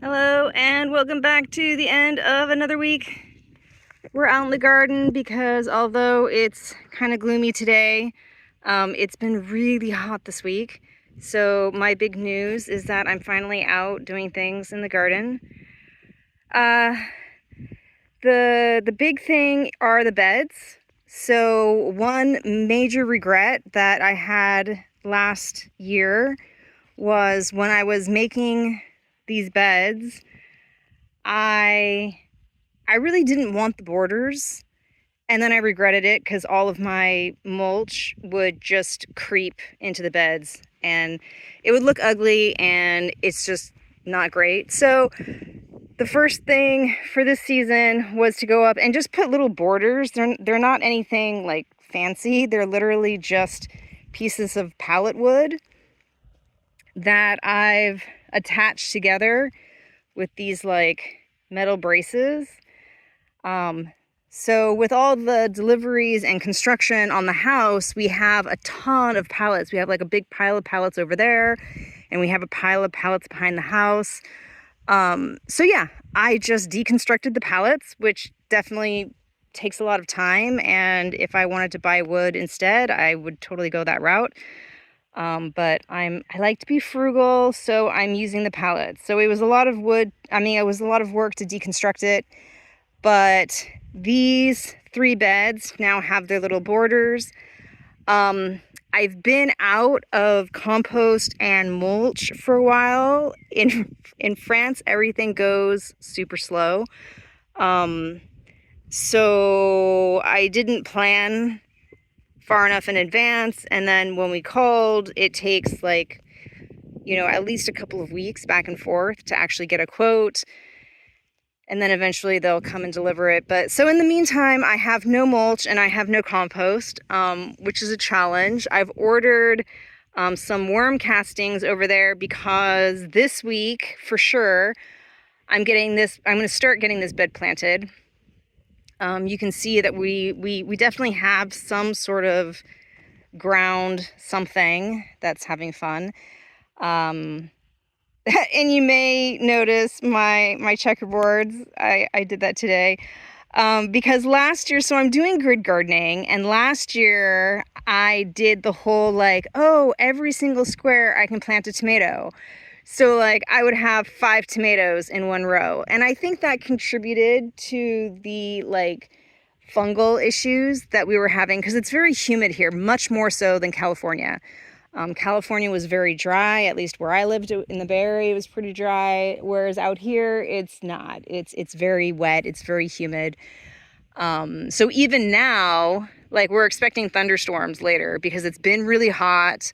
Hello and welcome back to the end of another week. We're out in the garden because although it's kind of gloomy today, it's been really hot this week. So my big news is that I'm finally out doing things in the garden. The big thing are the beds. So one major regret that I had last year was when I was making these beds, I really didn't want the borders, and then I regretted it because all of my mulch would just creep into the beds and it would look ugly and it's just not great. So the first thing for this season was to go up and just put little borders. They're not anything like fancy. They're literally just pieces of pallet wood that I've attached together with these like metal braces. So with all the deliveries and construction on the house, we have a ton of pallets. We have like a big pile of pallets over there, and we have a pile of pallets behind the house. So yeah, I just deconstructed the pallets, which definitely takes a lot of time. And if I wanted to buy wood instead, I would totally go that route. But I like to be frugal, so I'm using the pallets. So it was a lot of wood. I mean, it was a lot of work to deconstruct it, but these 3 beds now have their little borders. I've been out of compost and mulch for a while. In France, everything goes super slow. So I didn't plan far enough in advance, and then when we called, it takes like, at least a couple of weeks back and forth to actually get a quote, and then eventually they'll come and deliver it. But so in the meantime, I have no mulch and I have no compost, which is a challenge. I've ordered some worm castings over there because this week for sure I'm going to start getting this bed planted. You can see that we definitely have some sort of ground something that's having fun. And you may notice my checkerboards. I did that today because last year, so I'm doing grid gardening, and last year I did the whole like, oh, every single square I can plant a tomato. So like I would have 5 tomatoes in one row, and I think that contributed to the like fungal issues that we were having because it's very humid here, much more so than California. California was very dry, at least where I lived in the Bay Area, it was pretty dry, whereas out here it's not. It's very wet, it's very humid. So even now, like we're expecting thunderstorms later because it's been really hot.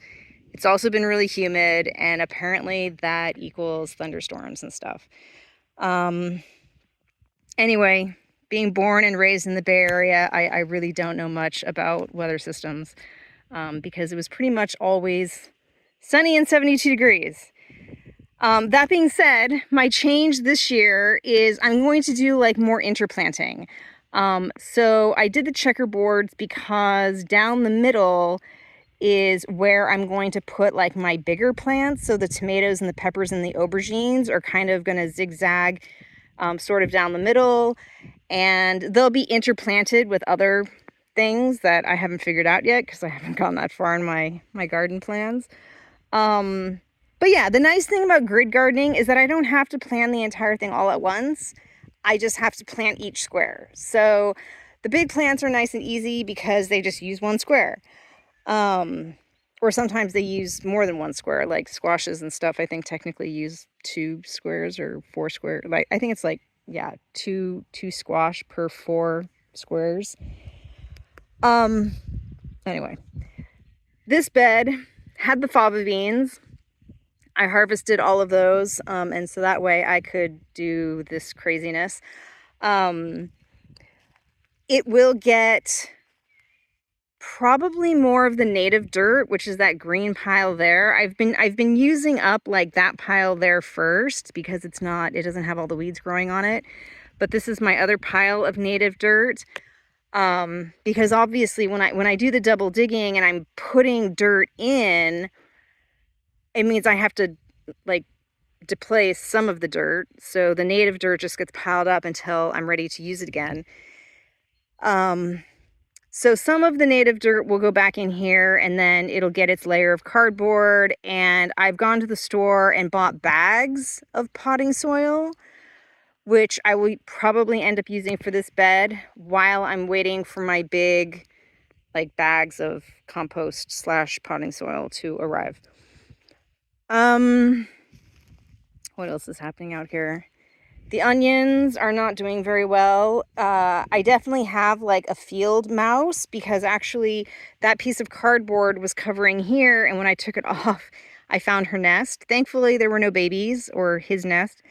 It's also been really humid, and apparently that equals thunderstorms and stuff. Anyway, being born and raised in the Bay Area, I really don't know much about weather systems. Because it was pretty much always sunny and 72 degrees. That being said, my change this year is I'm going to do like more interplanting. So I did the checkerboards because down the middle is where I'm going to put like my bigger plants. So the tomatoes and the peppers and the aubergines are kind of going to zigzag sort of down the middle, and they'll be interplanted with other things that I haven't figured out yet because I haven't gone that far in my garden plans. But yeah, the nice thing about grid gardening is that I don't have to plan the entire thing all at once. I just have to plant each square. So the big plants are nice and easy because they just use 1 square. Or sometimes they use more than 1 square, like squashes and stuff. I think technically use 2 squares or 4 square. Like I think it's like, yeah, two squash per 4 squares. Anyway, this bed had the fava beans. I harvested all of those, and so that way I could do this craziness. It will get probably more of the native dirt, which is that green pile there. I've been using up like that pile there first because it doesn't have all the weeds growing on it. But this is my other pile of native dirt. Because obviously when I do the double digging and I'm putting dirt in, it means I have to like displace some of the dirt. So the native dirt just gets piled up until I'm ready to use it again. So some of the native dirt will go back in here and then it'll get its layer of cardboard. And I've gone to the store and bought bags of potting soil, which I will probably end up using for this bed while I'm waiting for my big like bags of compost / potting soil to arrive. What else is happening out here? The onions are not doing very well. I definitely have like a field mouse because actually that piece of cardboard was covering here, and when I took it off, I found her nest. Thankfully, there were no babies or his nest.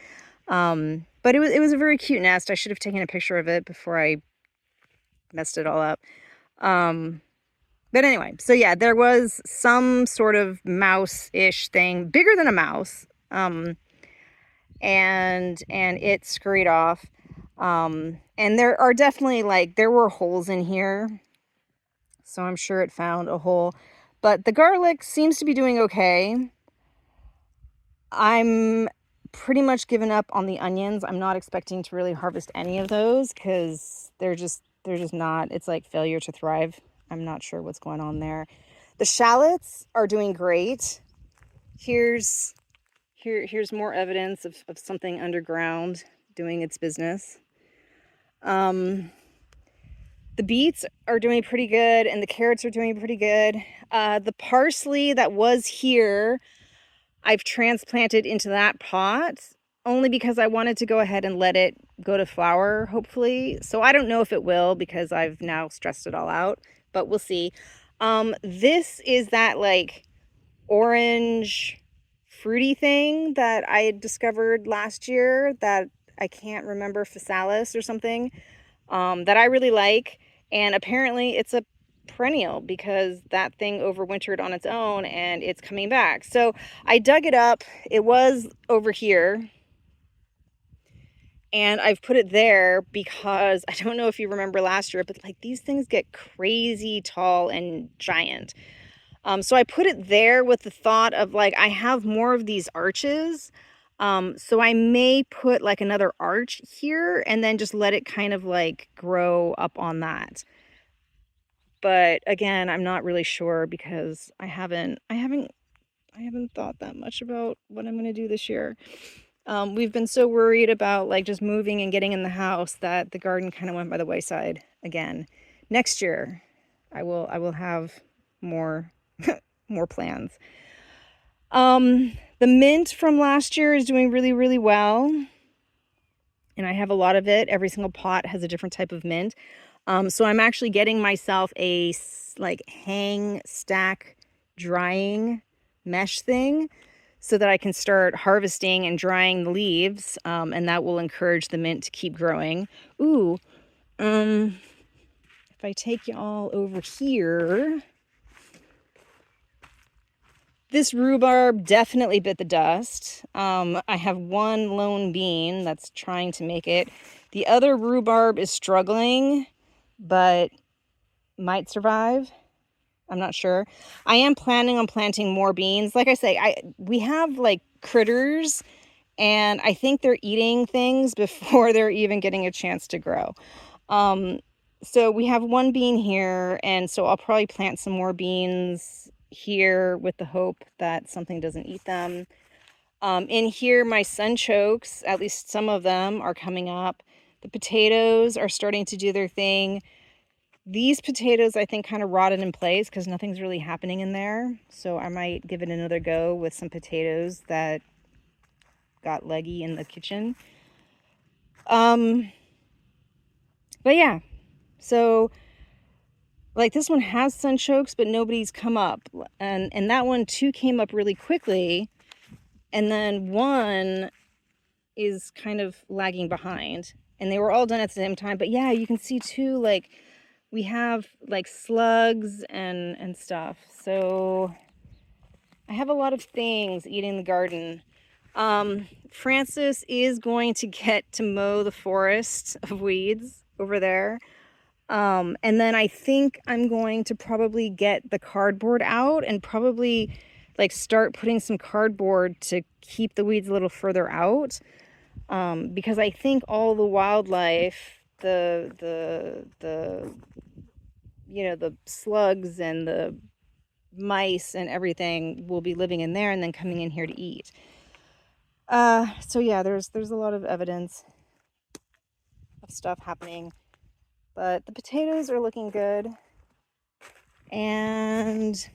But it was a very cute nest. I should have taken a picture of it before I messed it all up. But anyway, so yeah, there was some sort of mouse-ish thing, bigger than a mouse. And it scurried off. And there are definitely there were holes in here, so I'm sure it found a hole, but the garlic seems to be doing okay. I'm pretty much given up on the onions. I'm not expecting to really harvest any of those because they're just not, it's like failure to thrive. I'm not sure what's going on there. The shallots are doing great. Here's more evidence of something underground doing its business. The beets are doing pretty good, and the carrots are doing pretty good. The parsley that was here, I've transplanted into that pot only because I wanted to go ahead and let it go to flower, hopefully. So I don't know if it will because I've now stressed it all out, but we'll see. This is that like orange fruity thing that I had discovered last year that I can't remember, physalis or something, that I really like. And apparently it's a perennial because that thing overwintered on its own and it's coming back. So I dug it up. It was over here. And I've put it there because I don't know if you remember last year, but like these things get crazy tall and giant. So I put it there with the thought of like, I have more of these arches. So I may put like another arch here and then just let it kind of like grow up on that. But again, I'm not really sure because I haven't thought that much about what I'm going to do this year. We've been so worried about like just moving and getting in the house that the garden kind of went by the wayside again. Next year, I will have more more plans. The mint from last year is doing really, really well. And I have a lot of it. Every single pot has a different type of mint. So I'm actually getting myself a like hang stack drying mesh thing so that I can start harvesting and drying the leaves. And that will encourage the mint to keep growing. Ooh, if I take y'all over here, this rhubarb definitely bit the dust. I have one lone bean that's trying to make it. The other rhubarb is struggling, but might survive. I'm not sure. I am planning on planting more beans. Like I say, we have like critters, and I think they're eating things before they're even getting a chance to grow. So we have one bean here, and so I'll probably plant some more beans here with the hope that something doesn't eat them. In here, my sunchokes, at least some of them, are coming up. The potatoes are starting to do their thing. These potatoes, I think, kind of rotted in place because nothing's really happening in there. So I might give it another go with some potatoes that got leggy in the kitchen. But yeah, so like this one has sunchokes, but nobody's come up. And that one too came up really quickly. And then one is kind of lagging behind. And they were all done at the same time. But yeah, you can see too, like we have like slugs and stuff. So I have a lot of things eating the garden. Francis is going to get to mow the forest of weeds over there. And then I think I'm going to probably get the cardboard out and probably like start putting some cardboard to keep the weeds a little further out, because I think all the wildlife, the you know, the slugs and the mice and everything will be living in there and then coming in here to eat. So yeah, there's a lot of evidence of stuff happening, but the potatoes are looking good. And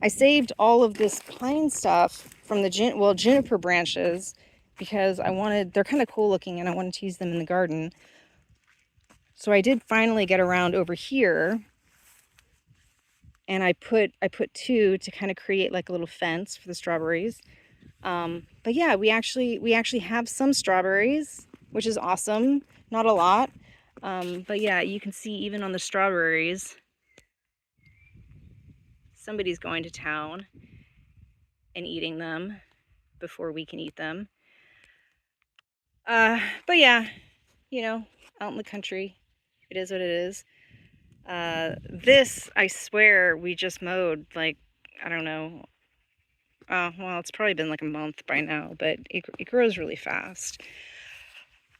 I saved all of this pine stuff from the juniper branches, because they're kind of cool looking and I wanted to use them in the garden. So I did finally get around over here, and I put 2 to kind of create like a little fence for the strawberries. But yeah, we actually have some strawberries, which is awesome. Not a lot, but yeah, you can see even on the strawberries, somebody's going to town and eating them before we can eat them. But yeah, you know, out in the country, it is what it is. This, I swear, we just mowed, like, I don't know. Well, it's probably been like a month by now, but it grows really fast.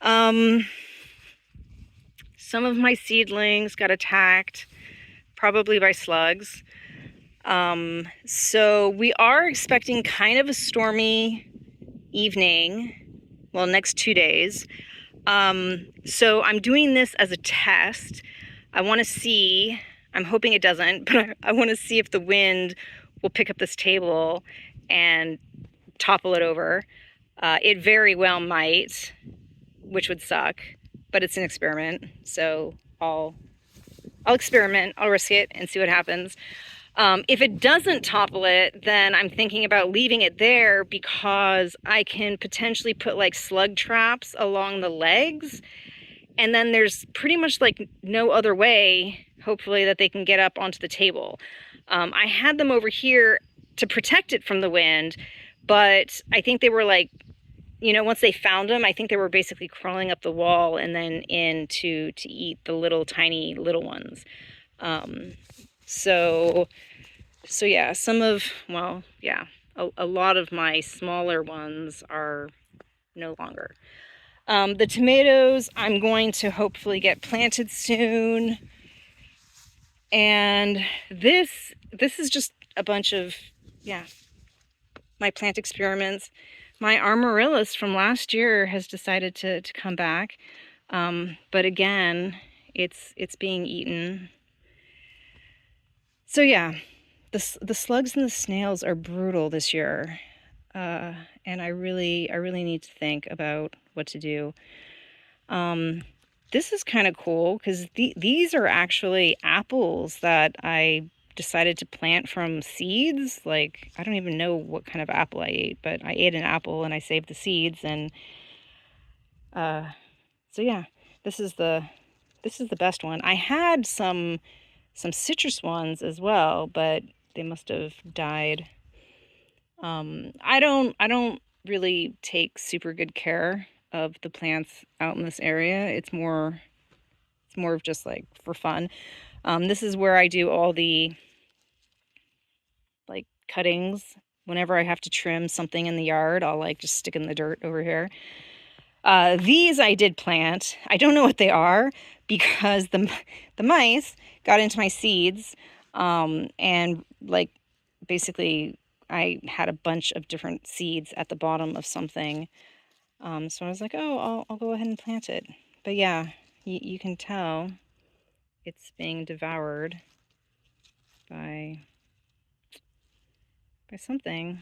Some of my seedlings got attacked, probably by slugs. So we are expecting kind of a stormy evening, well, next 2 days. So I'm doing this as a test. I want to see, I'm hoping it doesn't, but I want to see if the wind will pick up this table and topple it over. It very well might, which would suck, but it's an experiment. So I'll experiment, I'll risk it and see what happens. If it doesn't topple it, then I'm thinking about leaving it there, because I can potentially put like slug traps along the legs, and then there's pretty much like no other way, hopefully, that they can get up onto the table. I had them over here to protect it from the wind, but I think they were like, you know, once they found them, I think they were basically crawling up the wall and then in to eat the little tiny little ones. So yeah, a lot of my smaller ones are no longer. The tomatoes I'm going to hopefully get planted soon. And this is just a bunch of, yeah, my plant experiments. My amaryllis from last year has decided to come back. But again, it's being eaten. So yeah, the slugs and the snails are brutal this year. And I really need to think about what to do. This is kind of cool, because these are actually apples that I decided to plant from seeds. Like, I don't even know what kind of apple I ate, but I ate an apple and I saved the seeds. And so yeah, this is the best one. I had some citrus ones as well, but they must have died. I don't really take super good care of the plants out in this area. It's more of just like for fun. This is where I do all the like cuttings. Whenever I have to trim something in the yard, I'll like just stick in the dirt over here. These I did plant. I don't know what they are, because the mice got into my seeds, and like basically I had a bunch of different seeds at the bottom of something. So I was like, oh, I'll go ahead and plant it. But yeah, you can tell it's being devoured by something.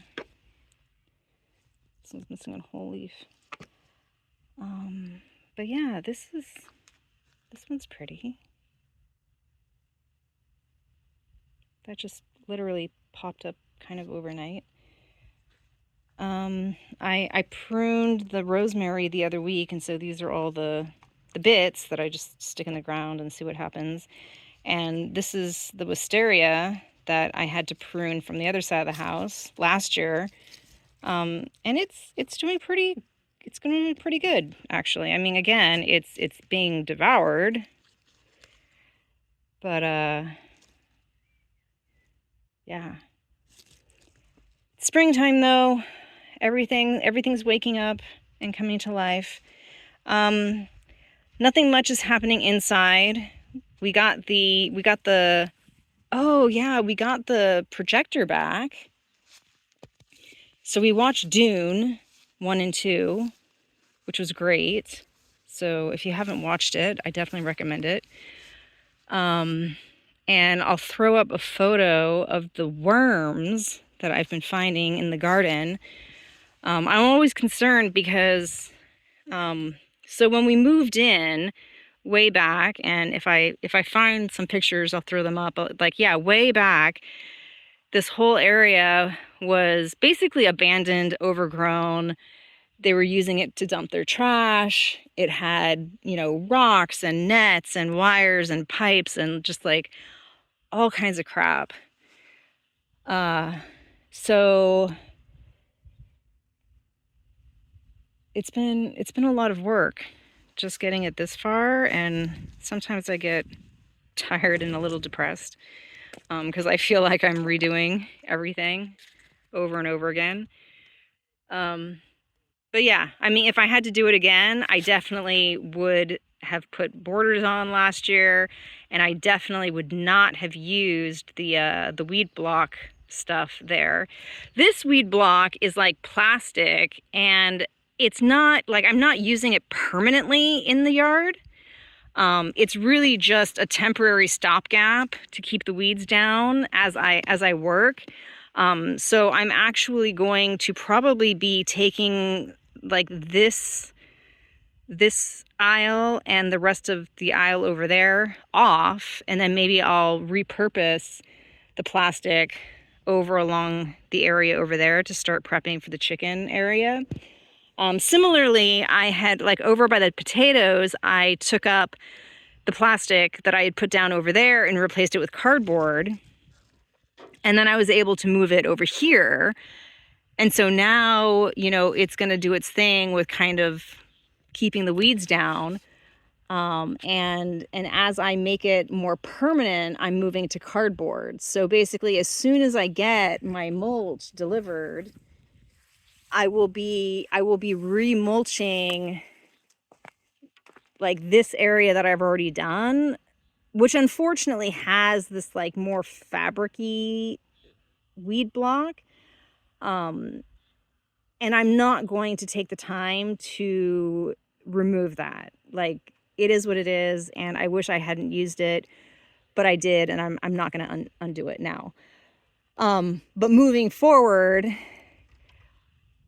Someone's missing a whole leaf. But yeah, this one's pretty. That just literally popped up kind of overnight. I pruned the rosemary the other week, and so these are all the bits that I just stick in the ground and see what happens. And this is the wisteria that I had to prune from the other side of the house last year. And it's doing pretty good, actually. I mean, again, it's being devoured, but yeah. springtime though, everything's waking up and coming to life. Nothing much is happening inside. We got the oh yeah, we got the projector back. So we watched Dune 1 and 2, which was great. So if you haven't watched it, I definitely recommend it. And I'll throw up a photo of the worms that I've been finding in the garden. I'm always concerned because, so when we moved in way back, and if I find some pictures, I'll throw them up. But like, yeah, way back, this whole area was basically abandoned, overgrown. They were using it to dump their trash. It had, rocks and nets and wires and pipes and just like all kinds of crap. So it's been a lot of work just getting it this far, and sometimes I get tired and a little depressed because I feel like I'm redoing everything over and over again. But yeah, I mean, if I had to do it again, I definitely would have put borders on last year, and I definitely would not have used the weed block stuff there. This weed block is like plastic, and it's not like I'm not using it permanently in the yard. It's really just a temporary stopgap to keep the weeds down as I work. So I'm actually going to probably be taking like this aisle and the rest of the aisle over there off, and then maybe I'll repurpose the plastic over along the area over there to start prepping for the chicken area. Similarly, I had like over by the potatoes, I took up the plastic that I had put down over there and replaced it with cardboard. And then I was able to move it over here. And so now, it's going to do its thing with kind of keeping the weeds down. And as I make it more permanent, I'm moving to cardboard. So basically, as soon as I get my mulch delivered, I will be remulching like this area that I've already done, which unfortunately has this like more fabricy weed block. And I'm not going to take the time to remove that. Like, it is what it is, and I wish I hadn't used it, but I did, and I'm not going to undo it now. But moving forward,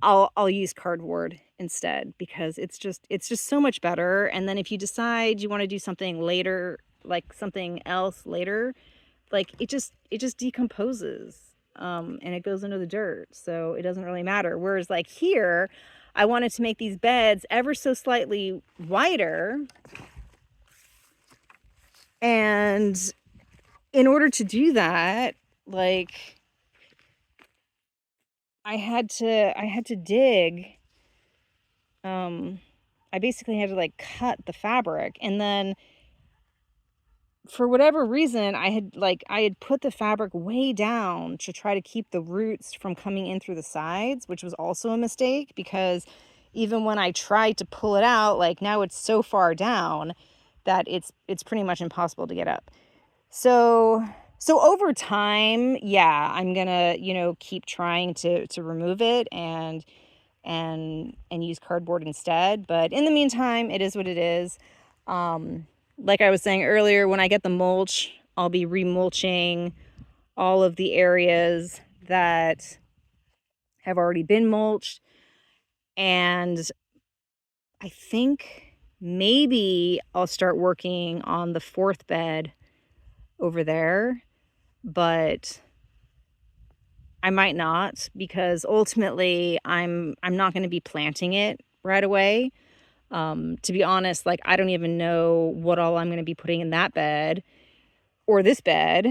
I'll use cardboard instead, because it's just so much better. And then if you decide you want to do something later, like something else later, like it just decomposes. And it goes into the dirt, so it doesn't really matter. Whereas like here, I wanted to make these beds ever so slightly wider, and in order to do that, like I had to dig. I basically had to like cut the fabric, and then for whatever reason, I had put the fabric way down to try to keep the roots from coming in through the sides, which was also a mistake, because even when I tried to pull it out, like now it's so far down that it's pretty much impossible to get up. So over time, yeah, I'm gonna, keep trying to remove it and use cardboard instead. But in the meantime, it is what it is. Like I was saying earlier, when I get the mulch, I'll be remulching all of the areas that have already been mulched. And I think maybe I'll start working on the fourth bed over there, but I might not, because ultimately I'm not going to be planting it right away. To be honest, like I don't even know what all I'm going to be putting in that bed or this bed.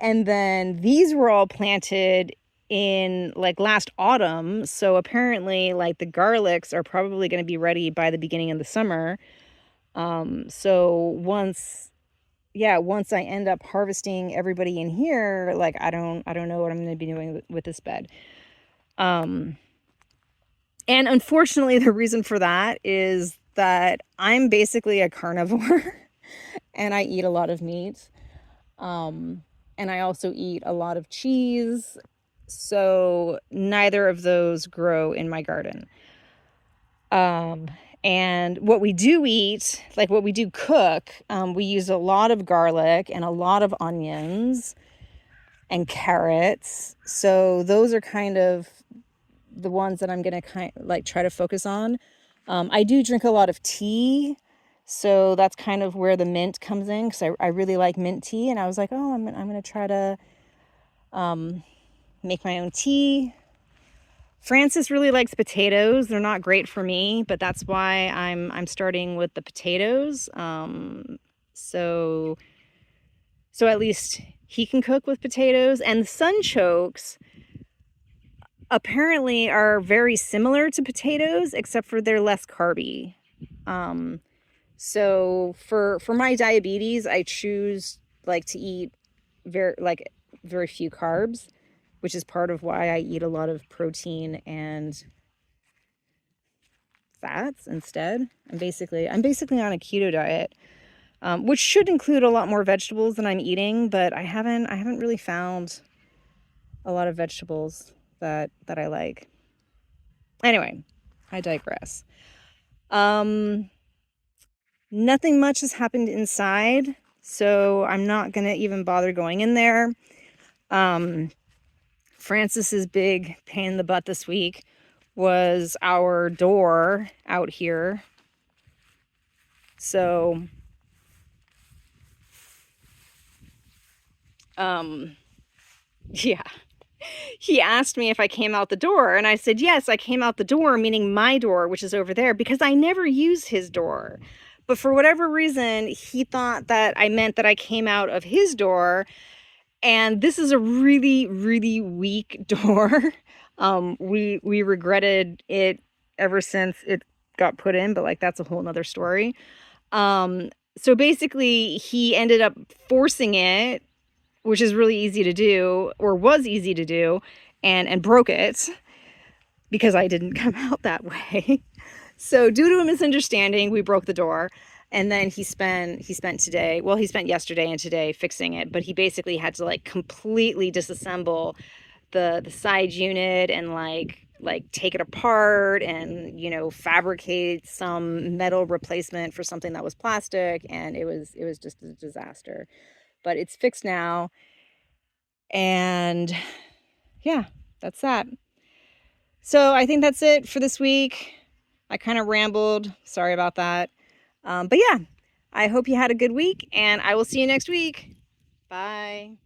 And then these were all planted in like last autumn. So apparently like the garlics are probably going to be ready by the beginning of the summer. So once yeah, once I end up harvesting everybody in here, like I don't know what I'm going to be doing with this bed. And unfortunately, the reason for that is that I'm basically a carnivore and I eat a lot of meat. And I also eat a lot of cheese. So neither of those grow in my garden. Um, and what we do eat, like what we do cook, we use a lot of garlic and a lot of onions and carrots. So those are kind of the ones that I'm gonna try to focus on. I do drink a lot of tea, so that's kind of where the mint comes in because I really like mint tea, and I was like, oh, I'm gonna try to make my own tea. Francis really likes potatoes. They're not great for me, but that's why I'm starting with the potatoes. So at least he can cook with potatoes. And the sunchokes apparently are very similar to potatoes, except for they're less carby. So for my diabetes, I choose like to eat very few carbs, which is part of why I eat a lot of protein and fats instead. I'm basically on a keto diet, which should include a lot more vegetables than I'm eating, but I haven't really found a lot of vegetables that I like. Anyway, I digress. Nothing much has happened inside, so I'm not gonna even bother going in there. Francis's big pain in the butt this week was our door out here. So, yeah. He asked me if I came out the door, and I said, yes, I came out the door, meaning my door, which is over there, because I never use his door. But for whatever reason, he thought that I meant that I came out of his door. And this is a really, really weak door. We regretted it ever since it got put in, but like that's a whole nother story. So basically he ended up forcing it, which is really easy to do, or was easy to do, and broke it because I didn't come out that way. So due to a misunderstanding, we broke the door. And then he spent yesterday and today fixing it, but he basically had to like completely disassemble the side unit and like take it apart and, you know, fabricate some metal replacement for something that was plastic, and it was just a disaster. But it's fixed now. And yeah, that's that. So I think that's it for this week. I kind of rambled. Sorry about that. But yeah, I hope you had a good week, and I will see you next week. Bye.